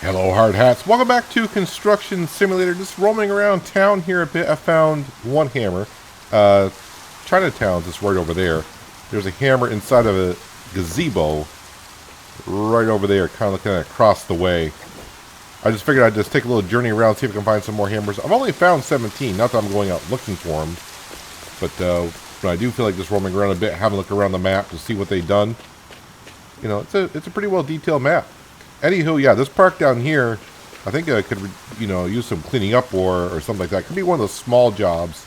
Hello, hard hats. Welcome back to Construction Simulator. Just roaming around town here a bit. I found one hammer. Chinatown's just right over there. There's a hammer inside of a gazebo right over there, kind of looking across the way. I just figured I'd just take a little journey around, see if I can find some more hammers. I've only found 17. Not that I'm going out looking for them, but I do feel like just roaming around a bit, having a look around the map to see what they've done. You know, it's a pretty well detailed map. Anywho, yeah, this park down here, I think I could, use some cleaning up or something like that. Could be one of those small jobs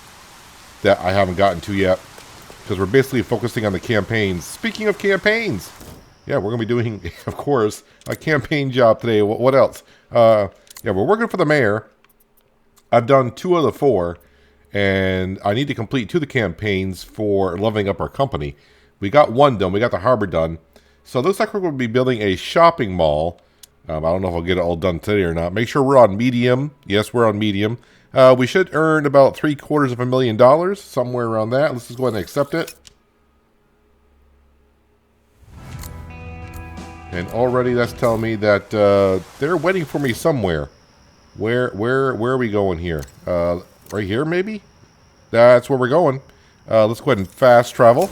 that I haven't gotten to yet, because we're basically focusing on the campaigns. Speaking of campaigns, yeah, we're going to be doing, of course, a campaign job today. What else? Yeah, we're working for the mayor. I've done 2 of the 4, and I need to complete 2 of the campaigns for leveling up our company. We got 1 done. We got the harbor done. So it looks like we're going to be building a shopping mall. I don't know if I'll get it all done today or not. Make sure we're on medium. Yes, we're on medium. We should earn about $750,000, somewhere around that. Let's just go ahead and accept it. And already that's telling me that they're waiting for me somewhere. Where are we going here? Right here, maybe? That's where we're going. Let's go ahead and fast travel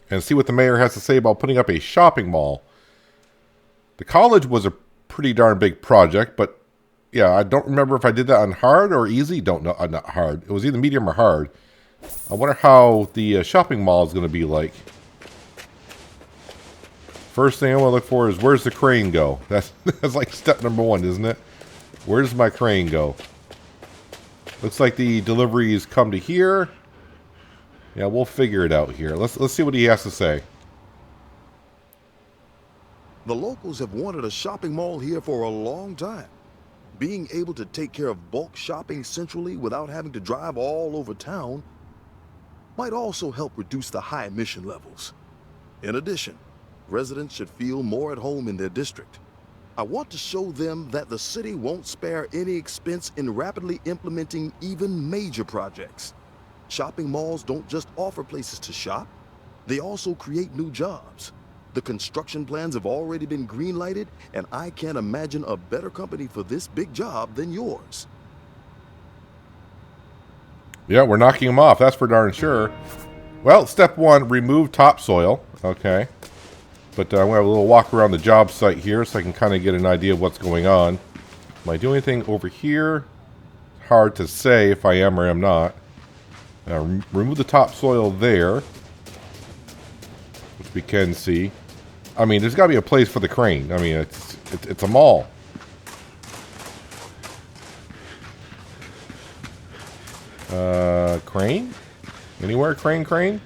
and see what the mayor has to say about putting up a shopping mall. The college was a pretty darn big project, but yeah, I don't remember if I did that on hard or easy. Don't know, not hard. It was either medium or hard. I wonder how the shopping mall is going to be like. First thing I want to look for is where's the crane go? That's like step number 1, isn't it? Where does my crane go? Looks like the deliveries come to here. Yeah, we'll figure it out here. Let's see what he has to say. The locals have wanted a shopping mall here for a long time. Being able to take care of bulk shopping centrally without having to drive all over town might also help reduce the high emission levels. In addition, residents should feel more at home in their district. I want to show them that the city won't spare any expense in rapidly implementing even major projects. Shopping malls don't just offer places to shop, they also create new jobs. The construction plans have already been green-lighted, and I can't imagine a better company for this big job than yours. Yeah, we're knocking them off, that's for darn sure. Well, step 1, remove topsoil. Okay. But I'm going to have a little walk around the job site here so I can kind of get an idea of what's going on. Am I doing anything over here? Hard to say if I am or am not. Remove the topsoil there, which we can see. I mean, there's got to be a place for the crane. I mean, it's a mall. Crane? Anywhere? Crane?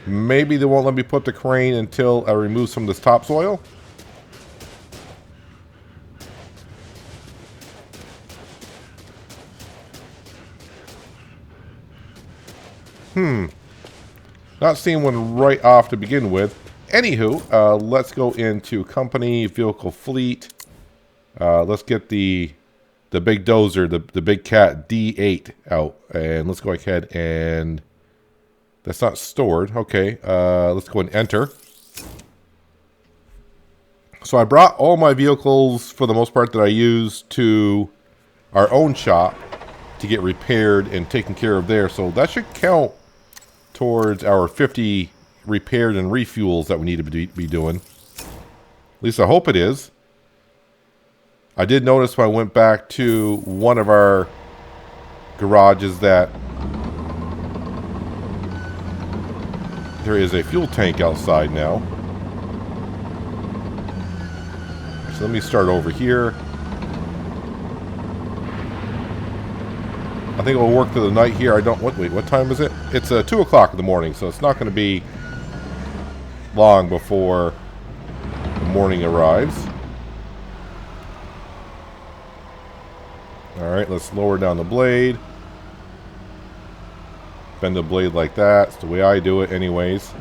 Maybe they won't let me put the crane until I remove some of this topsoil. Not seeing one right off to begin with. Anywho, let's go into company, vehicle fleet. Let's get the big dozer, the big cat D8 out. And let's go ahead and... That's not stored. Okay, let's go and enter. So I brought all my vehicles, for the most part, that I use to our own shop to get repaired and taken care of there. So that should count towards our 50 repairs and refuels that we need to be doing. At least I hope it is. I did notice when I went back to one of our garages that there is a fuel tank outside now. So let me start over here. I think it will work through the night here. Wait, what time is it? It's 2 o'clock in the morning, so it's not going to be long before the morning arrives. Alright, let's lower down the blade. Bend the blade like that. It's the way I do it anyways.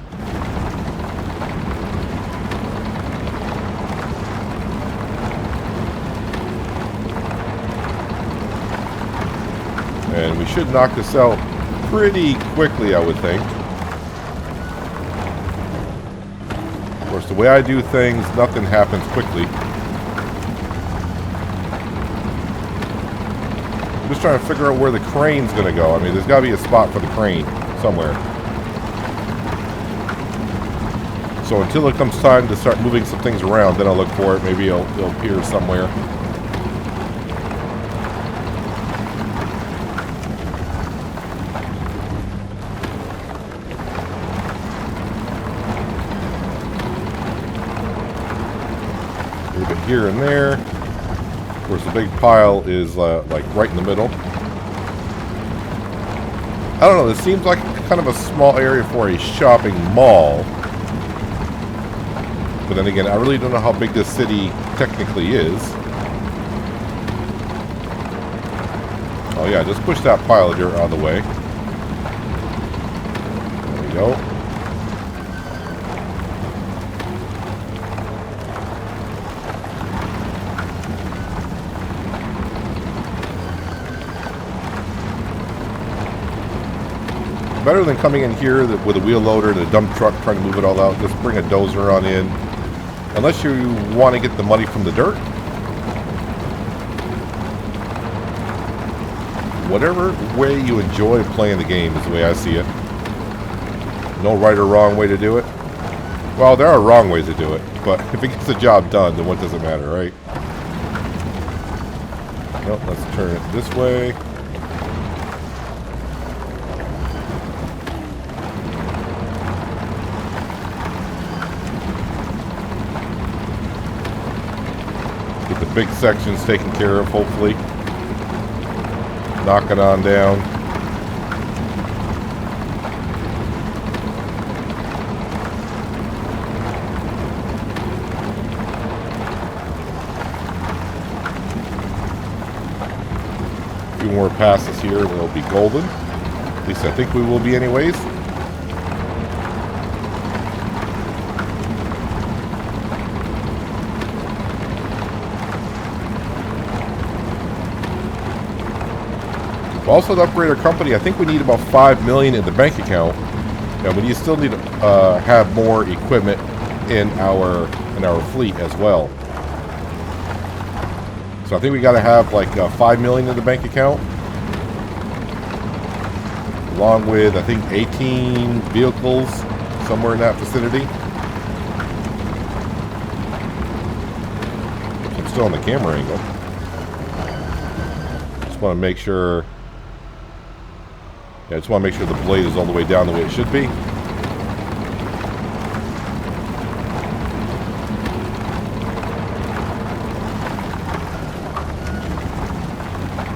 And we should knock this out pretty quickly, I would think. Of course, the way I do things, nothing happens quickly. I'm just trying to figure out where the crane's going to go. I mean, there's got to be a spot for the crane somewhere. So until it comes time to start moving some things around, then I'll look for it. Maybe it'll appear somewhere. Here and there. Of course, the big pile is like right in the middle. I don't know. This seems like kind of a small area for a shopping mall. But then again, I really don't know how big this city technically is. Oh yeah, just push that pile of dirt out of the way. There we go. Better than coming in here with a wheel loader and a dump truck trying to move it all out. Just bring a dozer on in. Unless you want to get the money from the dirt. Whatever way you enjoy playing the game is the way I see it. No right or wrong way to do it. Well, there are wrong ways to do it. But if it gets the job done, then what does it matter, right? Nope, let's turn it this way. Big sections taken care of, hopefully. Knock it on down. A few more passes here and we'll be golden. At least I think we will be anyways. Also, to upgrade our company, I think we need about $5 million in the bank account, and we still need to have more equipment in our fleet as well. So I think we got to have like $5 million in the bank account, along with I think 18 vehicles somewhere in that vicinity. I'm still on the camera angle. Just want to make sure. I just want to make sure the blade is all the way down the way it should be.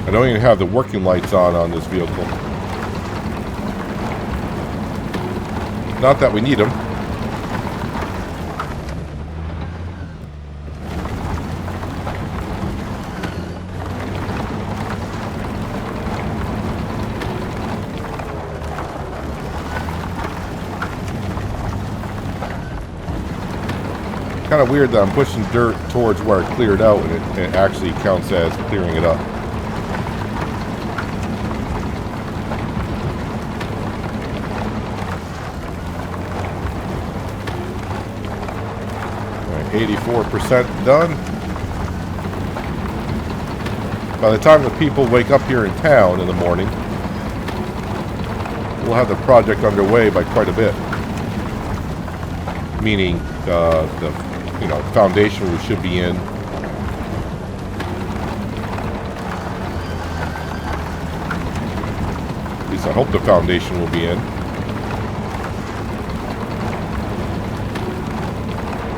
I don't even have the working lights on this vehicle. Not that we need them. Kind of weird that I'm pushing dirt towards where it cleared out and it actually counts as clearing it up. Alright, 84% done. By the time the people wake up here in town in the morning, we'll have the project underway by quite a bit. Meaning the foundation we should be in. At least I hope the foundation will be in.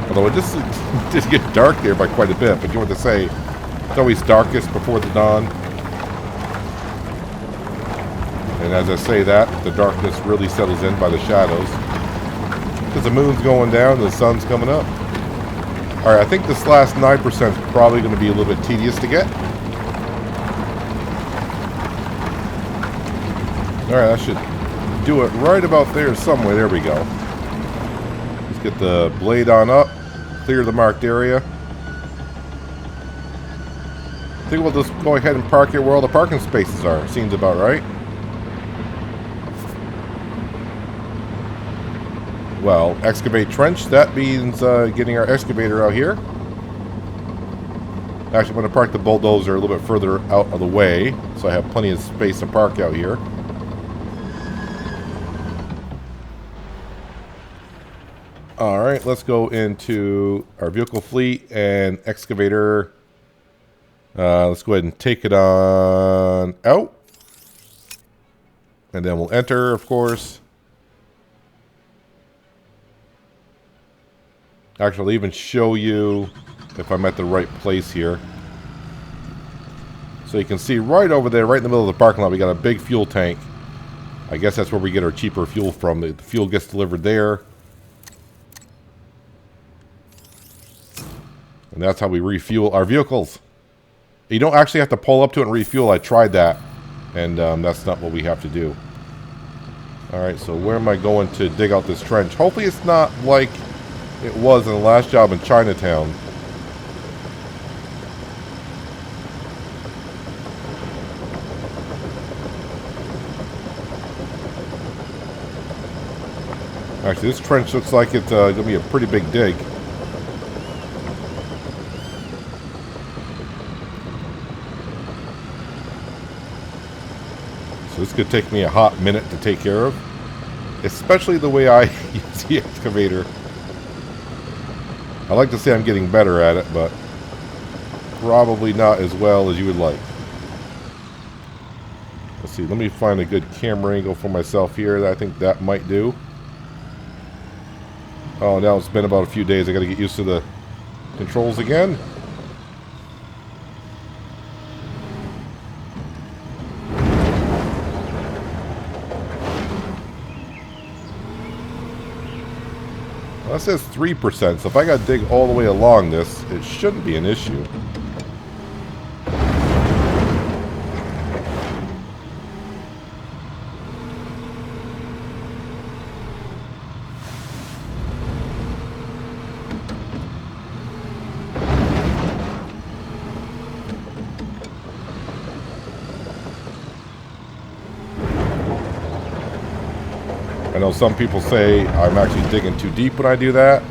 Although it just did get dark there by quite a bit, but you want to say it's always darkest before the dawn. And as I say that, the darkness really settles in by the shadows. Because the moon's going down and the sun's coming up. Alright, I think this last 9% is probably going to be a little bit tedious to get. Alright, that should do it right about there somewhere. There we go. Let's get the blade on up. Clear the marked area. I think we'll just go ahead and park it where all the parking spaces are. Seems about right. Well, excavate trench. That means getting our excavator out here. Actually, I'm going to park the bulldozer a little bit further out of the way, so I have plenty of space to park out here. Alright, let's go into our vehicle fleet and excavator. Let's go ahead and take it on out. And then we'll enter, of course. Actually, I'll even show you if I'm at the right place here. So you can see right over there, right in the middle of the parking lot, we got a big fuel tank. I guess that's where we get our cheaper fuel from. The fuel gets delivered there. And that's how we refuel our vehicles. You don't actually have to pull up to it and refuel. I tried that. And that's not what we have to do. Alright, so where am I going to dig out this trench? Hopefully it's not like it was in the last job in Chinatown. Actually, this trench looks like it's going to be a pretty big dig. So this could take me a hot minute to take care of. Especially the way I use the excavator. I like to say I'm getting better at it, but probably not as well as you would like. Let's see, let me find a good camera angle for myself here. I think that might do. Oh, now it's been about a few days. I got to get used to the controls again. Well, that says 3%, so if I got to dig all the way along this, it shouldn't be an issue. I know some people say I'm actually digging too deep when I do that.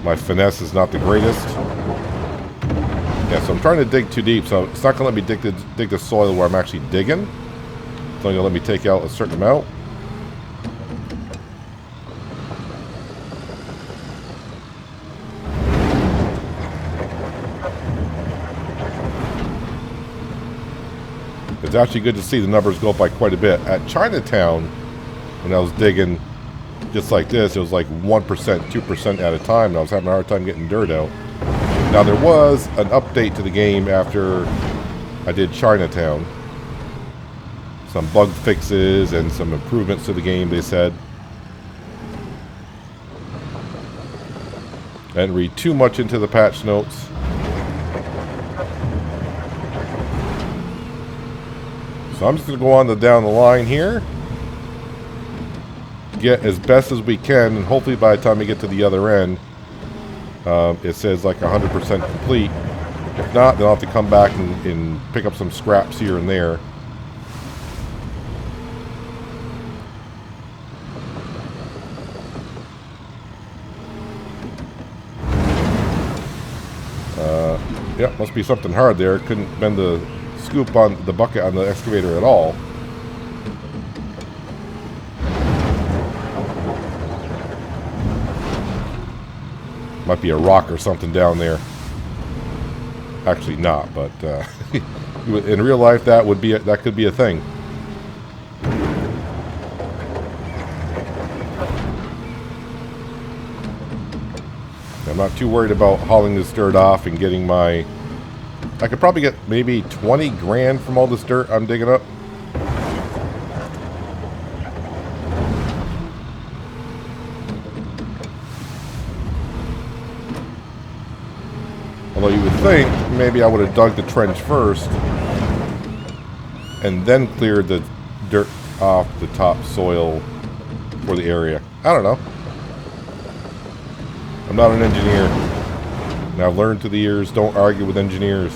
My finesse is not the greatest. Yeah, so I'm trying to dig too deep, so it's not going to let me dig the soil where I'm actually digging. It's only going to let me take out a certain amount. It's actually good to see the numbers go up by quite a bit. At Chinatown, when I was digging just like this, it was like 1%, 2% at a time, and I was having a hard time getting dirt out. Now, there was an update to the game after I did Chinatown. Some bug fixes and some improvements to the game, they said. I didn't read too much into the patch notes. So I'm just going to go on down the line here. Get as best as we can, and hopefully by the time we get to the other end, it says like 100% complete. If not, then I'll have to come back and pick up some scraps here and there. Yeah, must be something hard there. Couldn't bend the scoop on the bucket on the excavator at all. Might be a rock or something down there. Actually not, but in real life that could be a thing. I'm not too worried about hauling this dirt off and getting my... I could probably get maybe 20 grand from all this dirt I'm digging up. Although you would think maybe I would have dug the trench first and then cleared the dirt off the top soil for the area. I don't know. I'm not an engineer. And I've learned through the years, don't argue with engineers.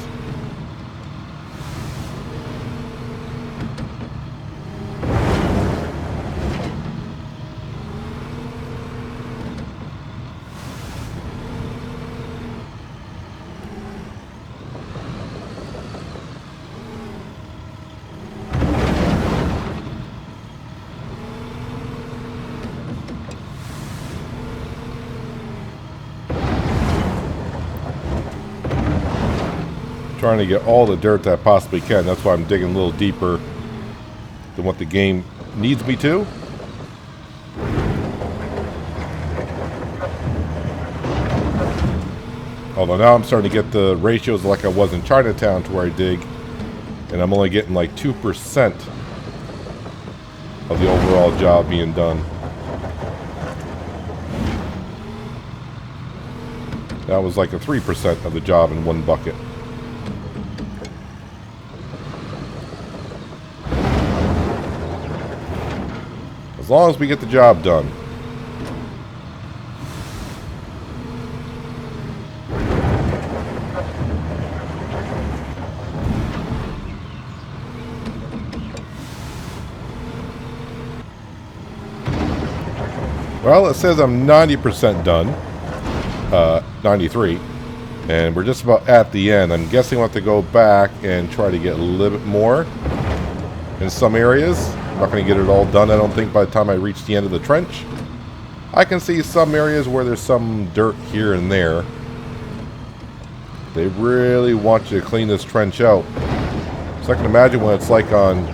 Trying to get all the dirt that I possibly can. That's why I'm digging a little deeper than what the game needs me to. Although now I'm starting to get the ratios like I was in Chinatown to where I dig. And I'm only getting like 2% of the overall job being done. That was like a 3% of the job in one bucket. As long as we get the job done. Well, it says I'm 90% done. 93. And we're just about at the end. I'm guessing I'll have to go back and try to get a little bit more in some areas. I'm not going to get it all done, I don't think, by the time I reach the end of the trench. I can see some areas where there's some dirt here and there. They really want you to clean this trench out. So I can imagine what it's like on...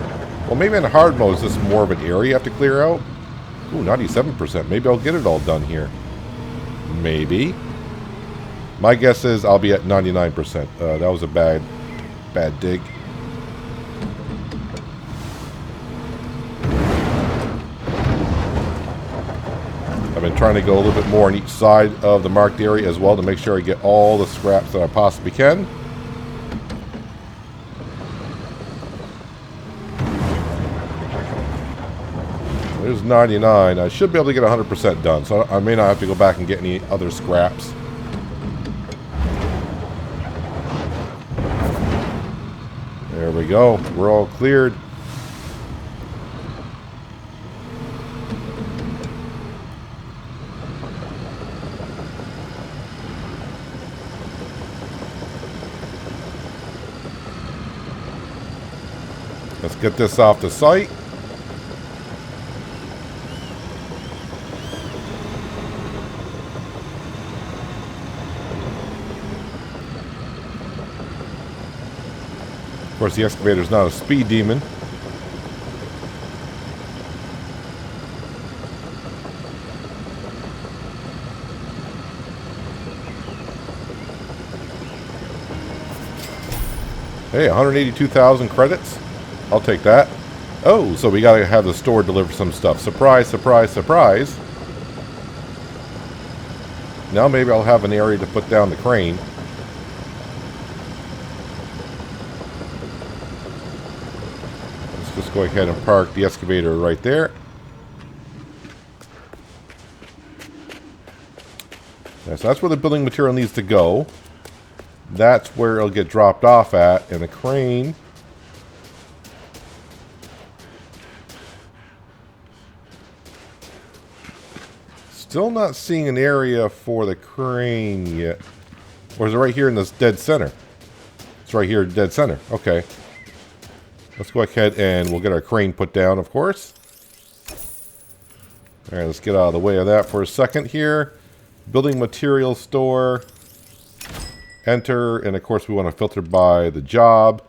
Well, maybe in hard mode, is this more of an area you have to clear out? Ooh, 97%. Maybe I'll get it all done here. Maybe. My guess is I'll be at 99%. That was a bad dig. I've been trying to go a little bit more on each side of the marked area as well to make sure I get all the scraps that I possibly can. There's 99. I should be able to get 100% done, so I may not have to go back and get any other scraps. There we go. We're all cleared. Let's get this off the site. Of course, the excavator's not a speed demon. Hey, 182,000 credits. I'll take that. Oh, so we gotta have the store deliver some stuff. Surprise, surprise, surprise. Now maybe I'll have an area to put down the crane. Let's go ahead and park the excavator right there. So that's where the building material needs to go. That's where it'll get dropped off at, and the crane. Still not seeing an area for the crane yet. Or is it right here in this dead center? It's right here, dead center. Okay. Let's go ahead and we'll get our crane put down, of course. All right, let's get out of the way of that for a second here. Building material store. Enter, and of course we want to filter by the job.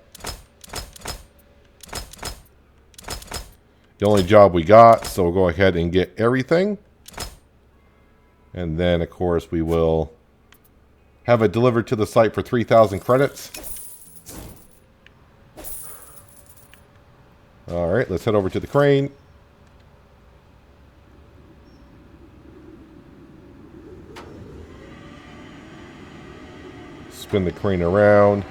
The only job we got, so we'll go ahead and get everything. And then, of course, we will have it delivered to the site for 3,000 credits. All right, let's head over to the crane. Spin the crane around.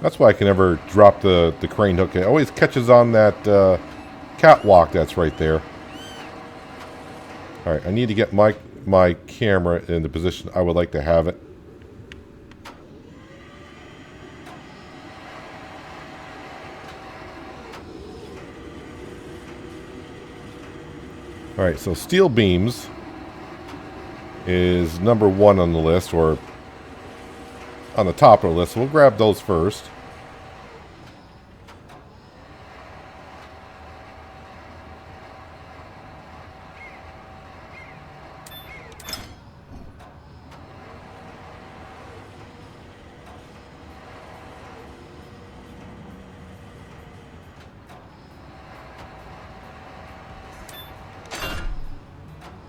That's why I can never drop the crane hook. It always catches on that catwalk that's right there. All right, I need to get my camera in the position I would like to have it. All right, so steel beams is number 1 on the list, or on the top of the list. So we'll grab those first.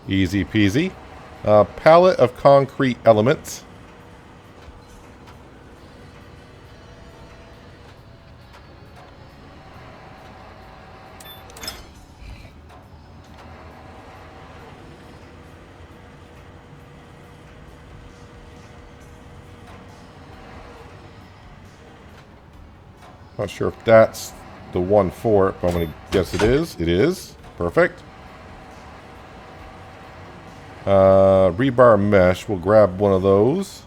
Easy peasy. Palette of concrete elements. Not sure if that's the one for it, but I'm going to guess it is. It is. Perfect. Rebar mesh. We'll grab one of those.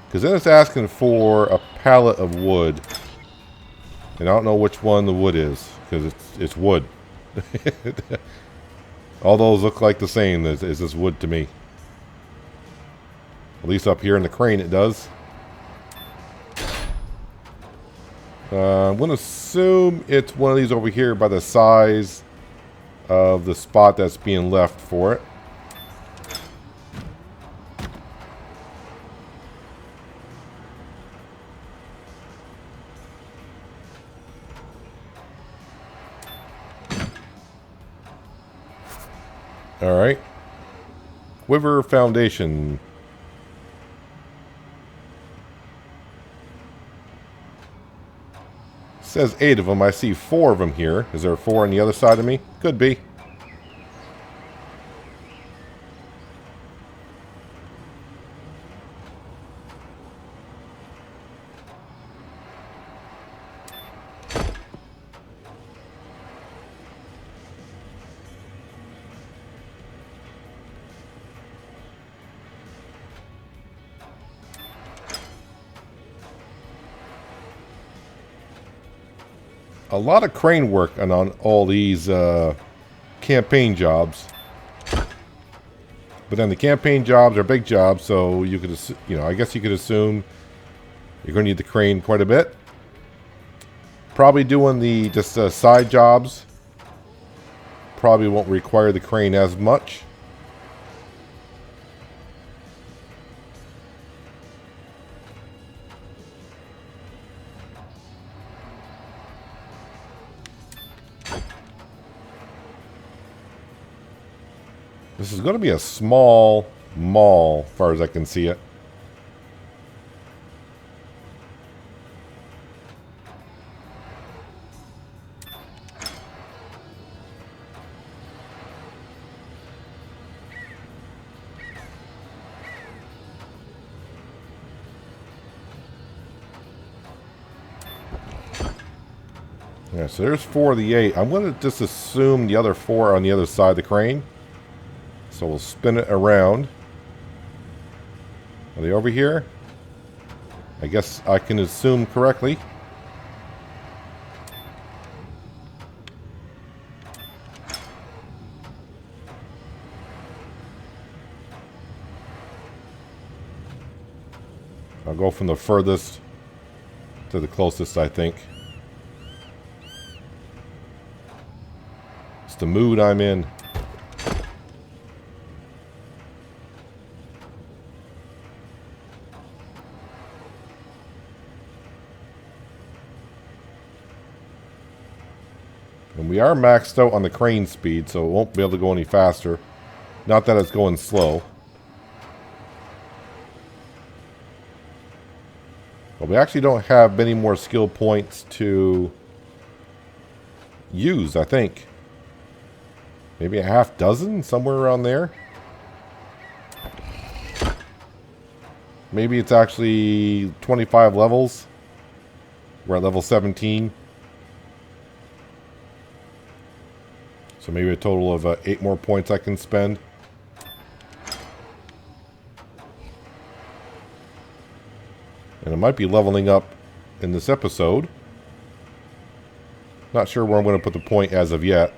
Because then it's asking for a pallet of wood. And I don't know which one the wood is. Because it's wood. All those look like the same as this wood to me. At least up here in the crane it does. I'm going to assume it's one of these over here by the size of the spot that's being left for it. Alright. Quiver Foundation. Says 8 of them. I see 4 of them here. Is there 4 on the other side of me? Could be. A lot of crane work on all these campaign jobs, but then the campaign jobs are big jobs, so you could, I guess you could assume you're going to need the crane quite a bit. Probably doing the just side jobs probably won't require the crane as much. This is going to be a small mall, as far as I can see it. Yeah, so there's 4 of the 8. I'm going to just assume the other 4 are on the other side of the crane. So we'll spin it around. Are they over here? I guess I can assume correctly. I'll go from the furthest to the closest, I think. It's the mood I'm in. And we are maxed out on the crane speed, so it won't be able to go any faster. Not that it's going slow. But we actually don't have many more skill points to use, I think. Maybe a half dozen, somewhere around there. Maybe it's actually 25 levels. We're at level 17. So maybe a total of 8 more points I can spend. And I might be leveling up in this episode. Not sure where I'm going to put the point as of yet.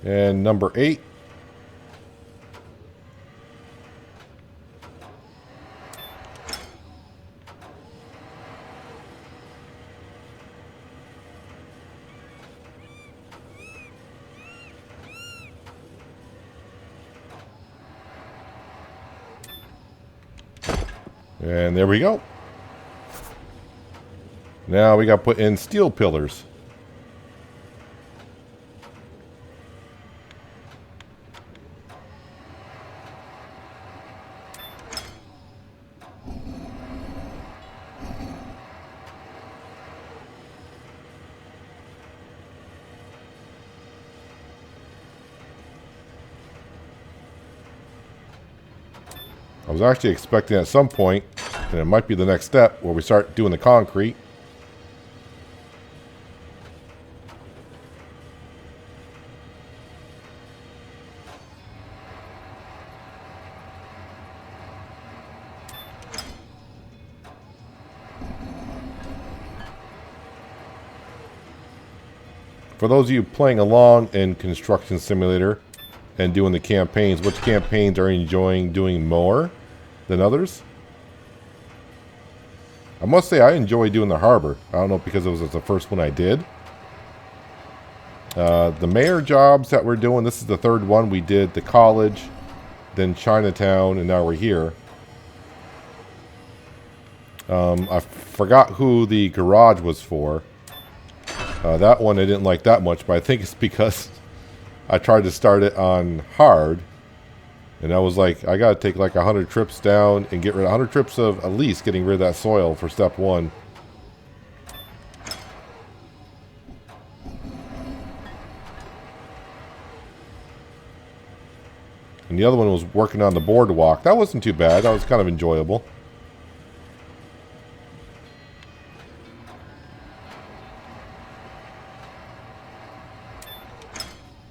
And number 8. And there we go. Now we got to put in steel pillars. I was actually expecting at some point, and it might be the next step, where we start doing the concrete. For those of you playing along in Construction Simulator and doing the campaigns, which campaigns are you enjoying doing more than others? I must say I enjoy doing the harbor. I don't know because it was the first one I did. The mayor jobs that we're doing, this is the third one. We did the college, then Chinatown, and now we're here. I forgot who the garage was for. That one I didn't like that much, but I think it's because I tried to start it on hard. And I was like, I got to take like 100 trips down and get rid of 100 trips of at least getting rid of that soil for step one. And the other one was working on the boardwalk. That wasn't too bad. That was kind of enjoyable.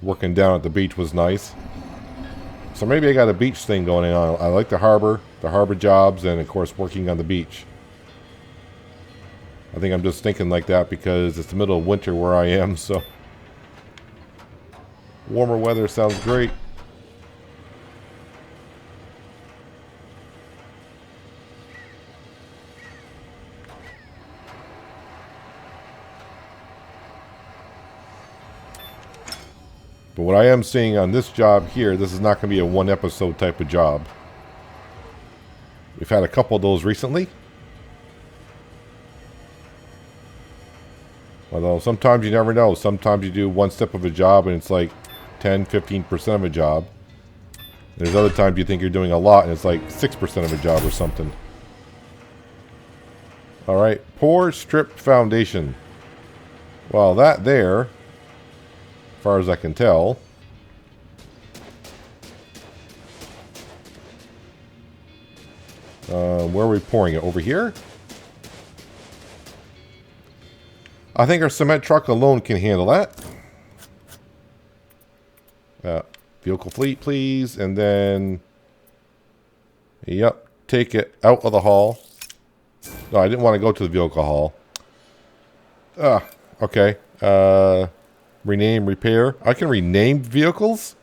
Working down at the beach was nice. So maybe I got a beach thing going on. I like the harbor jobs, and of course working on the beach. I think I'm just thinking like that because it's the middle of winter where I am, so warmer weather sounds great. But what I am seeing on this job here, this is not going to be a one episode type of job. We've had a couple of those recently. Although sometimes you never know. Sometimes you do one step of a job and it's like 10-15% of a job. There's other times you think you're doing a lot and it's like 6% of a job or something. Alright, pour stripped foundation. Well, that there, as far as I can tell, where are we pouring it? Over here? I think our cement truck alone can handle that. Vehicle fleet, please. And then, yep, take it out of the hall. No, I didn't want to go to the vehicle hall. Okay. Rename, repair. I can rename vehicles?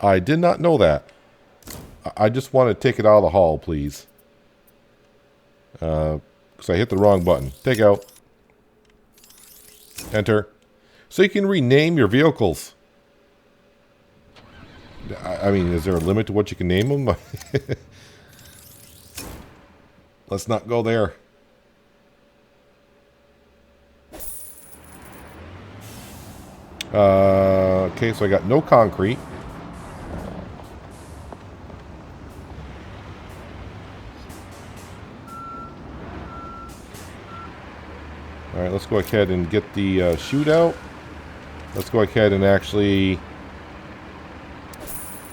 I did not know that. I just want to take it out of the hall, please. Because I hit the wrong button. Take out. Enter. So you can rename your vehicles. I mean, is there a limit to what you can name them? Let's not go there. Okay, so I got no concrete. Alright, let's go ahead and get the chute out. Let's go ahead and actually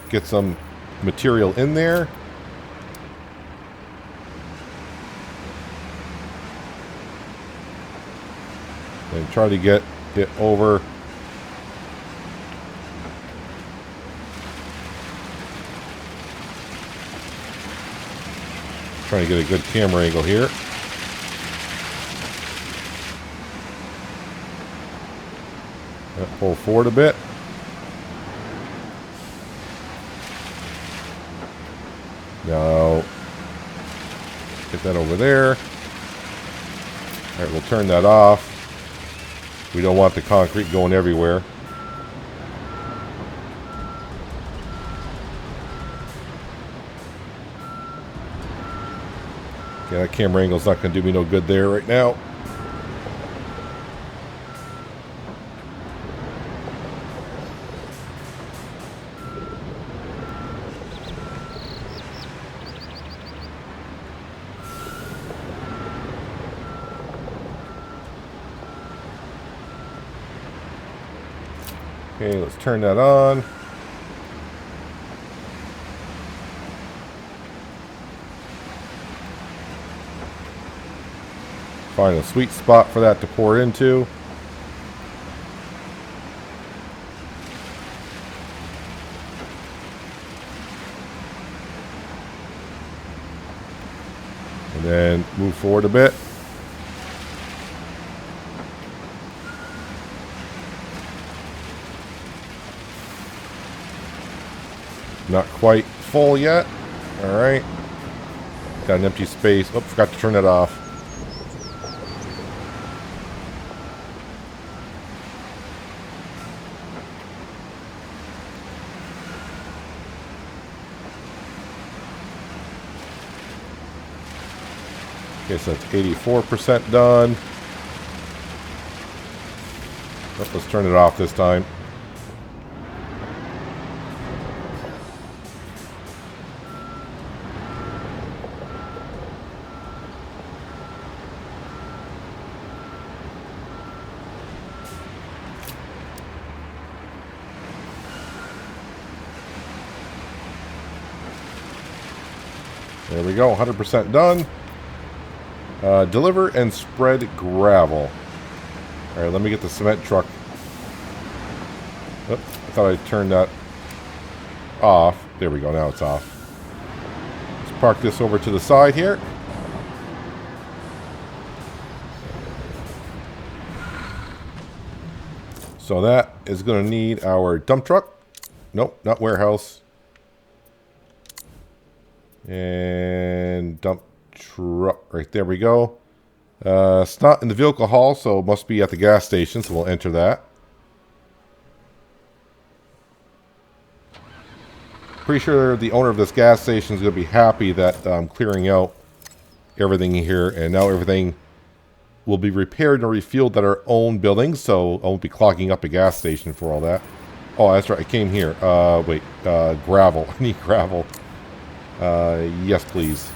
get some material in there. And try to get it over. Trying to get a good camera angle here. Pull forward a bit. Now, get that over there. All right, we'll turn that off. We don't want the concrete going everywhere. Yeah, that camera angle's not going to do me no good there right now. Okay, let's turn that on. Find a sweet spot for that to pour into. And then move forward a bit. Not quite full yet. Alright. Got an empty space. Oh, forgot to turn that off. Okay, so that's 84% done. Oh, let's turn it off this time. There we go, 100% done. Deliver and spread gravel. Alright, let me get the cement truck. Oops, I thought I turned that off. There we go, now it's off. Let's park this over to the side here. So that is going to need our dump truck. Nope, not warehouse. And dump truck. Right there we go. It's not in the vehicle hall, so it must be at the gas station, so we'll enter that. Pretty sure the owner of this gas station is going to be happy that I'm clearing out everything here, and now everything will be repaired and refueled at our own building, so I won't be clogging up a gas station for all that. Oh, that's right, I came here. Wait, gravel. I need gravel. Yes, please.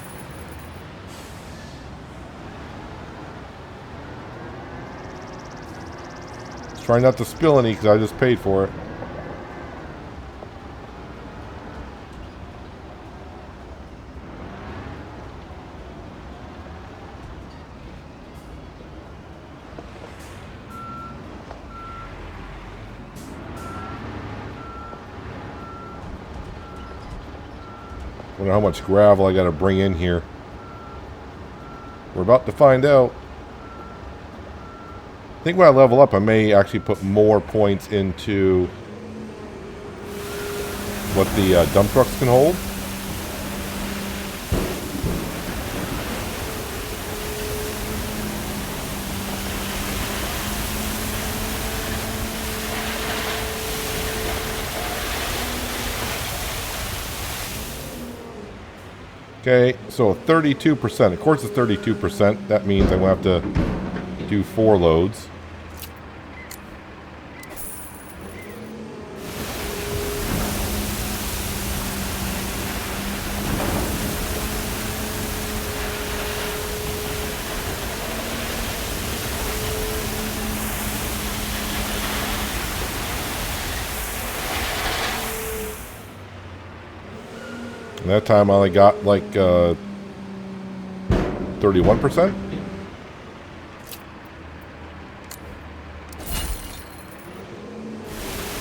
Try not to spill any because I just paid for it. Wonder how much gravel I got to bring in here. We're about to find out. I think when I level up, I may actually put more points into what the dump trucks can hold. Okay, so 32%. Of course it's 32%. That means I'm going to have to do 4 loads. And that time I only got like 31%.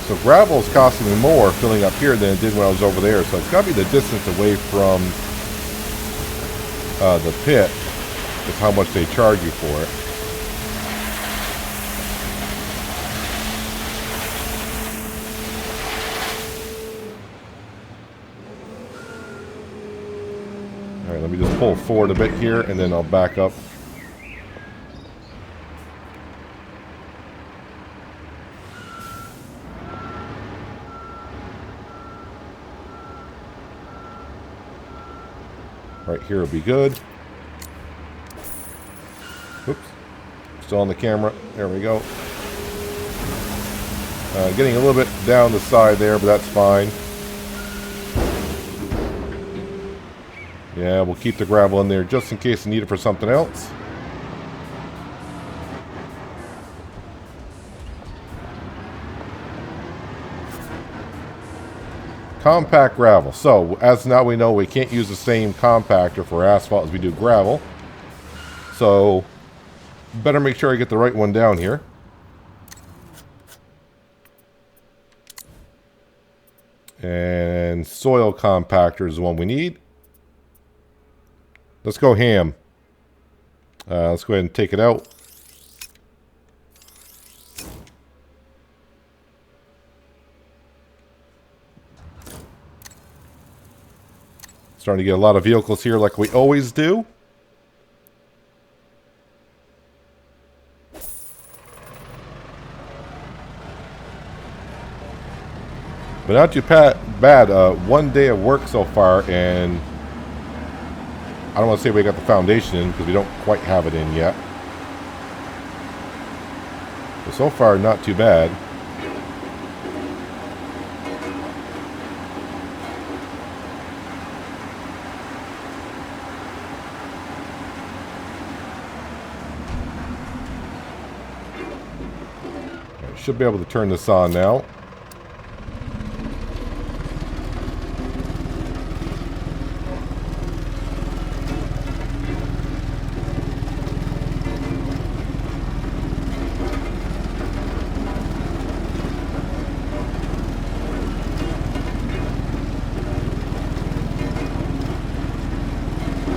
So gravel is costing me more filling up here than it did when I was over there. So it's got to be the distance away from the pit is how much they charge you for it. Alright, let me just pull forward a bit here and then I'll back up. Right here will be good. Still on the camera. There we go. Getting a little bit down the side there, but that's fine. Yeah, we'll keep the gravel in there just in case I need it for something else. Compact gravel. So, as now we know, we can't use the same compactor for asphalt as we do gravel. So, better make sure I get the right one down here. And soil compactor is the one we need. Let's go ham. Let's go ahead and take it out. Starting to get a lot of vehicles here like we always do. But not too bad. One day of work so far, and I don't want to say we got the foundation in because we don't quite have it in yet. But so far, not too bad. Should be able to turn this on now.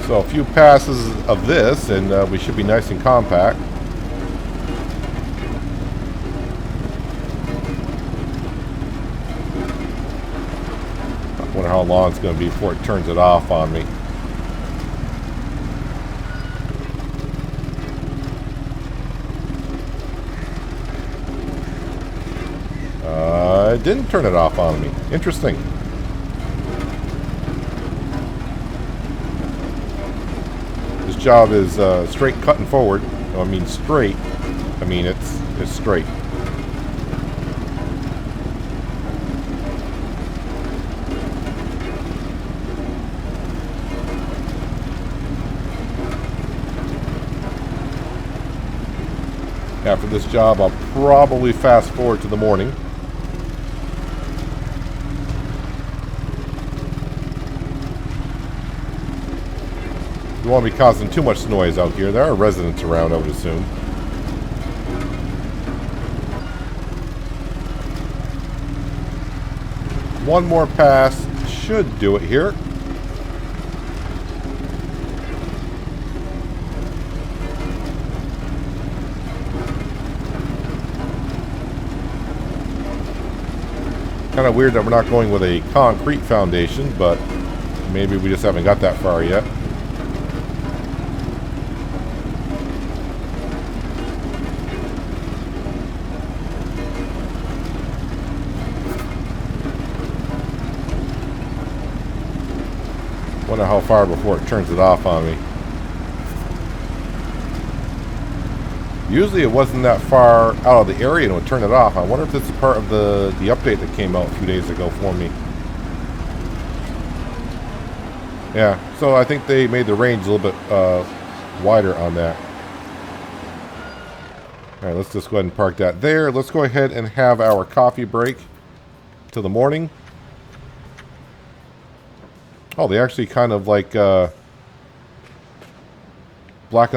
So a few passes of this and we should be nice and compact. I wonder how long it's going to be before it turns it off on me. It didn't turn it off on me. Interesting. This job is straight cutting forward. I mean straight. I mean it's straight. After this job, I'll probably fast forward to the morning. You don't want to be causing too much noise out here. There are residents around, I would assume. One more pass should do it here. Kind of weird that we're not going with a concrete foundation, but maybe we just haven't got that far yet. Wonder how far before it turns it off on me. Usually it wasn't that far out of the area and it would turn it off. I wonder if this is part of the update that came out a few days ago for me. Yeah, so I think they made the range a little bit wider on that. Alright, let's just go ahead and park that there. Let's go ahead and have our coffee break till the morning. Oh, they actually kind of like blacken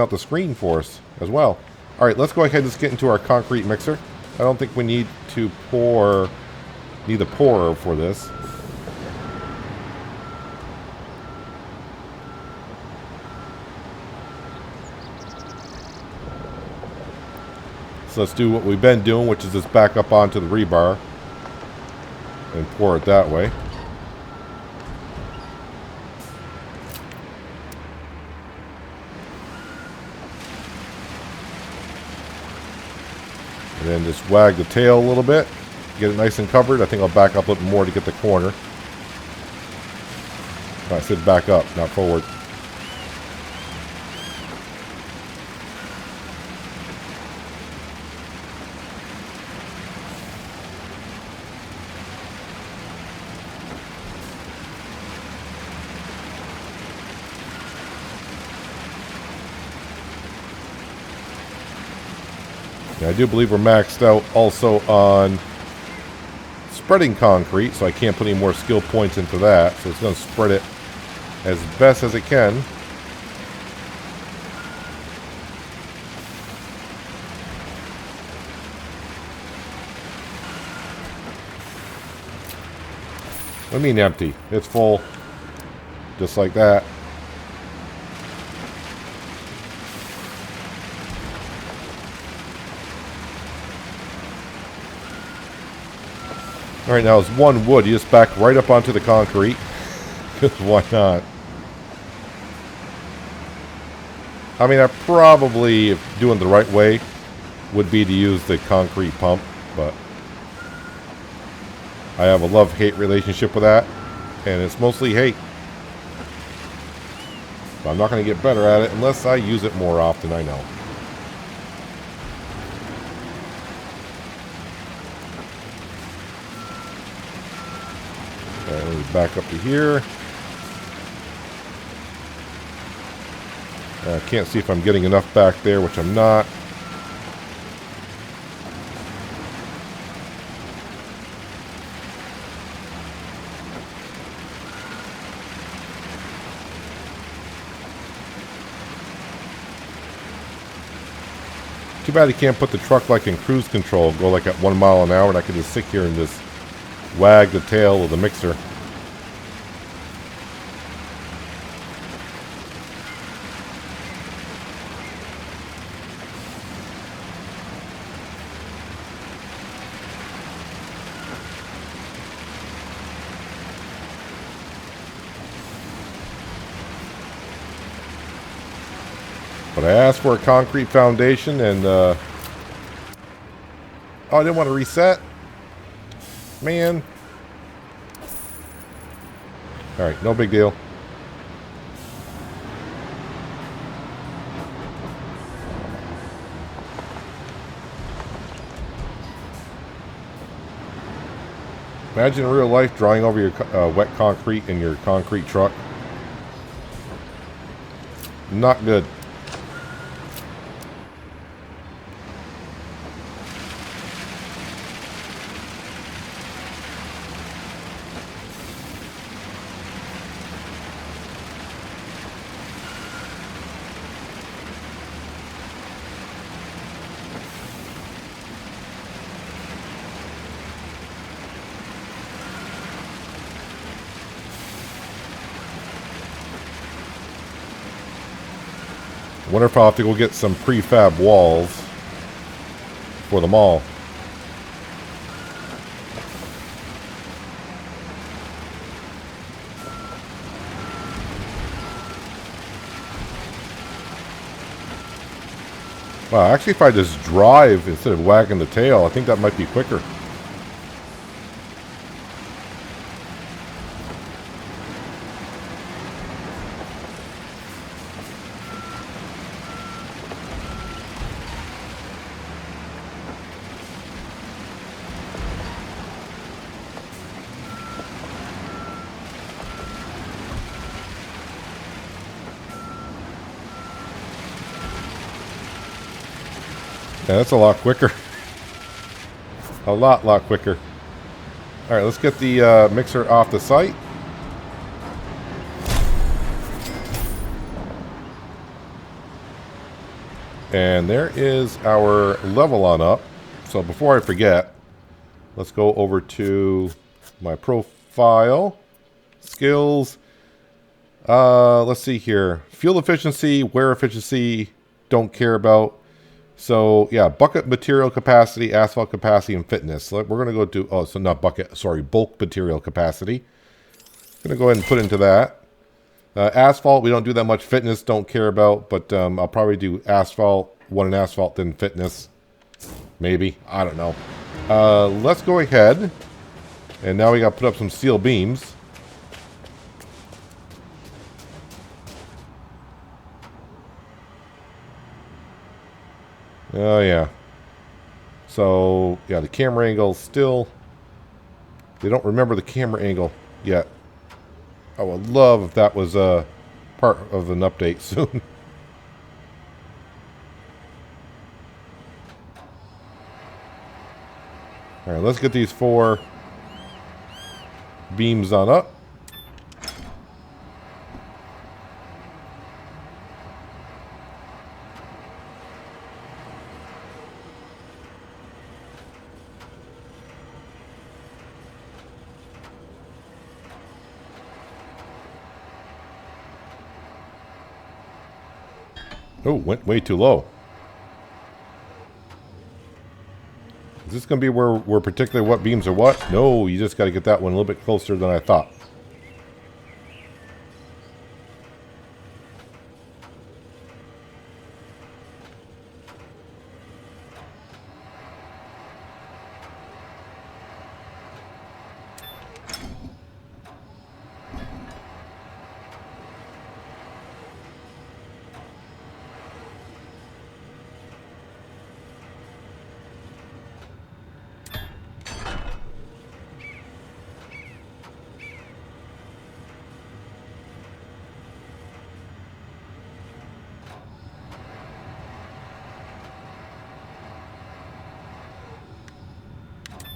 out the screen for us as well. Alright, let's go ahead and just get into our concrete mixer. I don't think we need the pourer for this. So let's do what we've been doing, which is just back up onto the rebar and pour it that way. And then just wag the tail a little bit, get it nice and covered. I think I'll back up a little more to get the corner. I said back up, not forward. And I do believe we're maxed out also on spreading concrete, so I can't put any more skill points into that. So it's going to spread it as best as it can. I mean empty. It's full. Just like that. Alright, now it's one wood. You just back right up onto the concrete. Because why not? I mean, I probably, if doing the right way, would be to use the concrete pump, but I have a love-hate relationship with that, and it's mostly hate. But I'm not going to get better at it unless I use it more often, I know. Alright, let me back up to here. I can't see if I'm getting enough back there, which I'm not. Too bad you can't put the truck like in cruise control, go like at 1 mile an hour, and I could just sit here and just wag the tail of the mixer. But I asked for a concrete foundation, and oh, I didn't want to reset. Man. Alright, no big deal. Imagine in real life drying over your wet concrete in your concrete truck. Not good. I wonder if I'll have to go get some prefab walls for the mall. Wow, actually if I just drive instead of wagging the tail, I think that might be quicker. Yeah, that's a lot quicker. A lot quicker. Alright, let's get the mixer off the site. And there is our level on up. So before I forget, let's go over to my profile. Skills. Let's see here. Fuel efficiency, wear efficiency, don't care about. So, yeah, bucket material capacity, asphalt capacity, and fitness. So we're going to go to, oh, so not bucket, sorry, bulk material capacity. Going to go ahead and put into that. Asphalt, we don't do that much. Fitness, don't care about, but I'll probably do asphalt, one in asphalt, then fitness. Maybe, I don't know. Let's go ahead. And now we got to put up some steel beams. Oh, yeah. So, yeah, the camera angle still... They don't remember the camera angle yet. I would love if that was part of an update soon. All right, let's get these 4 beams on up. Oh, went way too low. Is this going to be where we're particularly what beams are what? No, you just got to get that one a little bit closer than I thought.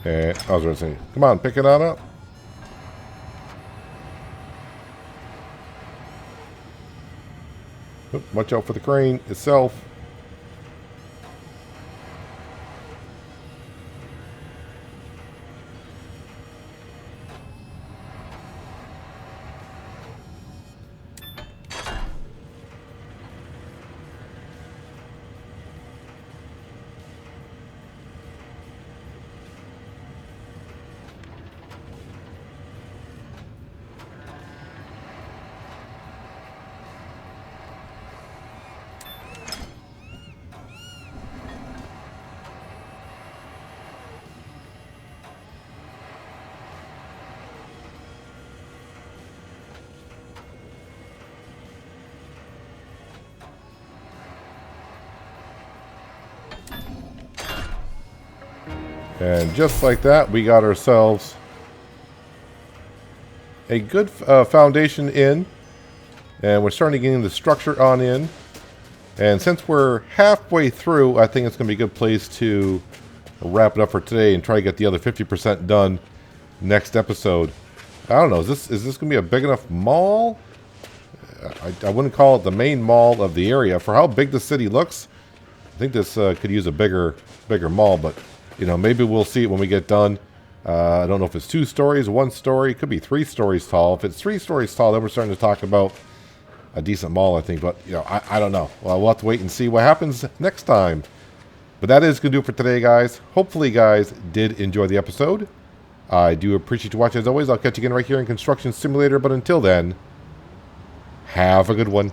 And I was going to say, come on, pick it on up. Oop, watch out for the crane itself. And just like that, we got ourselves a good foundation in. And we're starting to get the structure on in. And since we're halfway through, I think it's going to be a good place to wrap it up for today and try to get the other 50% done next episode. I don't know, is this going to be a big enough mall? I wouldn't call it the main mall of the area. For how big the city looks, I think this could use a bigger mall, but you know, maybe we'll see it when we get done. I don't know if it's 2 stories, 1 story. It could be 3 stories tall. If it's 3 stories tall, then we're starting to talk about a decent mall, I think. But, you know, I don't know. Well, we'll have to wait and see what happens next time. But that is going to do it for today, guys. Hopefully, you guys did enjoy the episode. I do appreciate you watching. As always, I'll catch you again right here in Construction Simulator. But until then, have a good one.